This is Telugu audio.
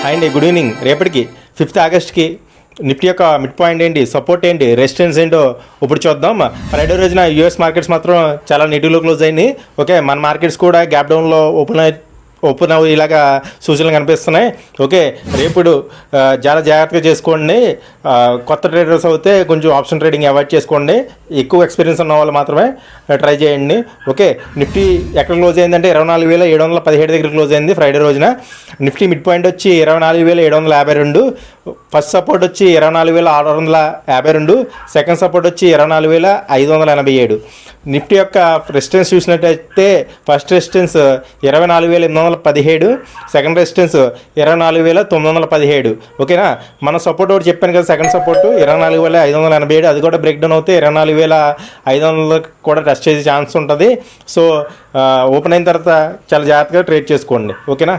And good evening. రేపటికి 5th ఆగస్ట్కి నిఫ్టీ యొక్క మిడ్ పాయింట్ ఏంటి, సపోర్ట్ ఏంటి, రెసిస్టెన్స్ ఏంటో ఇప్పుడు చూద్దాం. ఫ్రైడే రోజున యూఎస్ మార్కెట్స్ మాత్రం చాలా నెగిటివ్లో క్లోజ్ అయింది. ఓకే, మన మార్కెట్స్ కూడా గ్యాప్ డౌన్లో ఓపెన్ అవి ఇలాగా సూచనలు కనిపిస్తున్నాయి. ఓకే, రేపుడు చాలా జాగ్రత్తగా చేసుకోండి. కొత్త ట్రేడర్స్ అయితే కొంచెం ఆప్షన్ ట్రేడింగ్ అవాయిడ్ చేసుకోండి. ఎక్కువ ఎక్స్పీరియన్స్ ఉన్న వాళ్ళు మాత్రమే ట్రై చేయండి. ఓకే, నిఫ్టీ ఎక్కడ క్లోజ్ అయిందంటే 24,717 దగ్గర క్లోజ్ అయింది ఫ్రైడే రోజున. నిఫ్టీ మిడ్ పాయింట్ వచ్చి 24,752. ఫస్ట్ సపోర్ట్ వచ్చి 24,652. సెకండ్ సపోర్ట్ వచ్చి 24,587. నిఫ్టీ యొక్క రెసిస్టెన్స్ చూసినట్టయితే ఫస్ట్ రెసిస్టెన్స్ 24,817, సెకండ్ రెసిస్టెన్స్ 24,917. ఓకేనా, మన సపోర్ట్ ఒకటి చెప్పాను కదా, సెకండ్ సపోర్ట్ 24,587, అది కూడా బ్రేక్ డౌన్ అవుతే 24,500 కూడా టెస్ట్ చేసే ఛాన్స్ ఉంటుంది. సో ఓపెన్ అయిన తర్వాత చాలా జాగ్రత్తగా ట్రేడ్ చేసుకోండి. ఓకేనా.